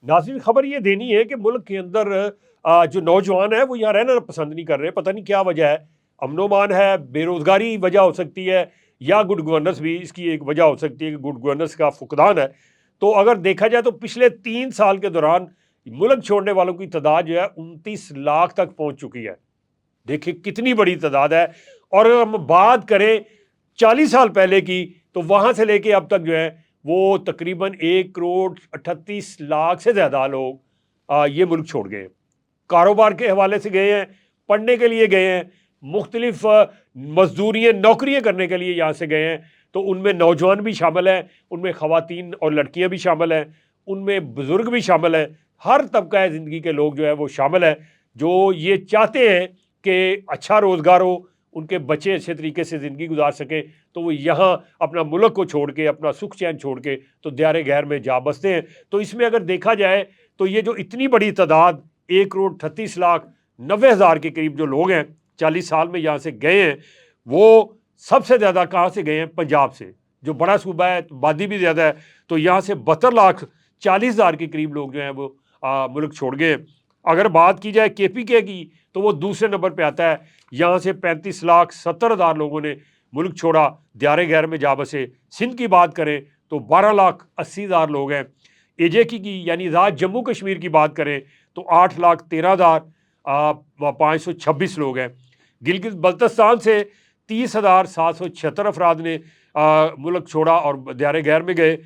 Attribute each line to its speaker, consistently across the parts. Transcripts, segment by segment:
Speaker 1: नाज़रीन, खबर ये देनी है कि मुल्क के अंदर जो नौजवान है वो यहाँ रहना पसंद नहीं कर रहे। पता नहीं क्या वजह है। अमनो-मान है, बेरोज़गारी वजह हो सकती है, या गुड गवर्नेंस भी इसकी एक वजह हो सकती है कि गुड गवर्नेंस का फुकदान है। तो अगर देखा जाए तो पिछले 3 साल के दौरान मुल्क छोड़ने वालों की तादाद जो है 29 लाख तक पहुँच चुकी है। देखिए कितनी बड़ी तादाद है। और अगर हम बात करें 40 साल पहले की, तो वहाँ से लेके अब तक जो है वो तकरीबन 1 करोड़ 38 लाख से ज़्यादा लोग ये मुल्क छोड़ गए हैं। कारोबार के हवाले से गए हैं, पढ़ने के लिए गए हैं, मुख्तलिफ मजदूरियाँ नौकरियाँ करने के लिए यहाँ से गए हैं। तो उनमें नौजवान भी शामिल हैं, उनमें ख़वातीन और लड़कियाँ भी शामिल हैं, उनमें बुज़ुर्ग भी शामिल हैं। हर तबका ज़िंदगी के लोग जो है वो शामिल हैं, जो ये चाहते हैं कि अच्छा रोज़गार हो, उनके बच्चे अच्छे तरीके से ज़िंदगी गुजार सकें। तो वो यहाँ अपना मुल्क को छोड़ के, अपना सुख चैन छोड़ के तो दियारे गैर में जा बसते हैं। तो इसमें अगर देखा जाए तो ये जो इतनी बड़ी तादाद 1 करोड़ 38 लाख 90 हज़ार के करीब जो लोग हैं 40 साल में यहाँ से गए हैं, वो सबसे ज़्यादा कहाँ से गए हैं? पंजाब से, जो बड़ा सूबा है, आबादी भी ज़्यादा है। तो यहाँ से 72 लाख 40 हज़ार के करीब लोग जो हैं वो मुल्क छोड़ गए। अगर बात की जाए KPK की, तो वो दूसरे नंबर पे आता है। यहाँ से 35 लाख 70 हज़ार लोगों ने मुल्क छोड़ा, दियारे गैर में जा बसे। सिंध की बात करें तो 12 लाख 80 हज़ार लोग हैं। AJK की यानी आज़ाद जम्मू कश्मीर की बात करें तो 8 लाख 13 हज़ार 526 लोग हैं। गिलगित बल्तिस्तान से 30,776 अफराद ने मुल्क छोड़ा और दियारे गैर में गए।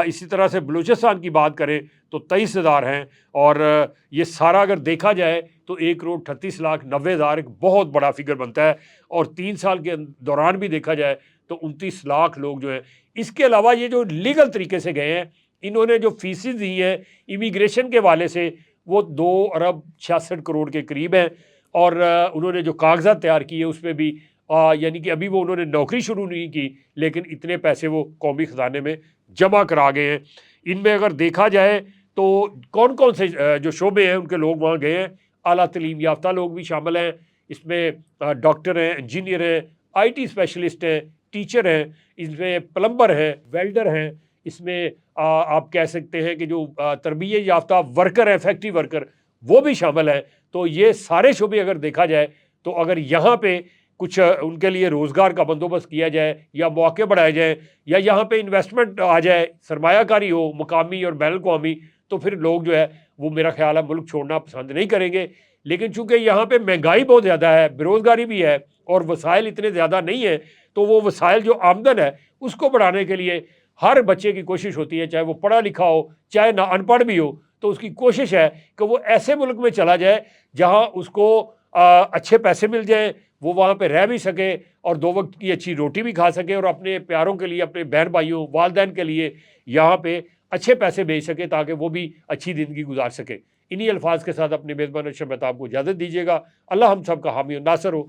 Speaker 1: इसी तरह से बलूचिस्तान की बात करें तो 23,000 हैं। और ये सारा अगर देखा जाए तो 1 करोड़ 38 लाख 90 हज़ार एक बहुत बड़ा फिगर बनता है। और 3 साल के दौरान भी देखा जाए तो 29 लाख लोग जो हैं। इसके अलावा ये जो लीगल तरीके से गए हैं, इन्होंने जो फीसें दी हैं इमिग्रेशन के वाले से, वो 2 अरब 66 करोड़ के करीब हैं। और उन्होंने जो कागजात तैयार किए उसमें भी यानी कि अभी वो उन्होंने नौकरी शुरू नहीं की, लेकिन इतने पैसे वो कौमी ख़जाने में जमा करा गए हैं। इनमें अगर देखा जाए तो कौन कौन से जो शोबे हैं उनके लोग वहाँ गए हैं। आला तलीम याफ्ता लोग भी शामिल हैं इसमें, डॉक्टर हैं, इंजीनियर हैं, IT स्पेशलिस्ट हैं, टीचर हैं, इसमें प्लम्बर हैं, वेल्डर हैं, इसमें आप कह सकते हैं कि जो तरबियत याफ्ता वर्कर हैं, फैक्ट्री वर्कर, वो भी शामिल हैं। तो ये सारे शोबे अगर देखा जाए तो अगर यहाँ पे कुछ उनके लिए रोज़गार का बंदोबस्त किया जाए या मौके बढ़ाए जाएँ या यहाँ पे इन्वेस्टमेंट आ जाए, सरमायाकारी हो मुकामी और बैनुल अक़वामी, तो फिर लोग जो है वो मेरा ख़्याल है मुल्क छोड़ना पसंद नहीं करेंगे। लेकिन चूँकि यहाँ पे महंगाई बहुत ज़्यादा है, बेरोज़गारी भी है और वसाइल इतने ज़्यादा नहीं है, तो वो वसाइल जो आमदन है उसको बढ़ाने के लिए हर बच्चे की कोशिश होती है, चाहे वो पढ़ा लिखा हो, चाहे ना अनपढ़ भी हो, तो उसकी कोशिश है कि वो ऐसे मुल्क में चला जाए जहाँ उसको अच्छे पैसे मिल जाएँ, वो वहाँ पे रह भी सके और 2 वक्त की अच्छी रोटी भी खा सके और अपने प्यारों के लिए, अपने बहन भाइयों, वालिदैन के लिए यहाँ पे अच्छे पैसे भेज सके ताकि वो भी अच्छी ज़िंदगी गुजार सके। इन्हीं अल्फाज के साथ अपने मेज़बान अशरफ मेहताब को इजाज़त दीजिएगा। अल्लाह हम सब का हामी और नासर हो।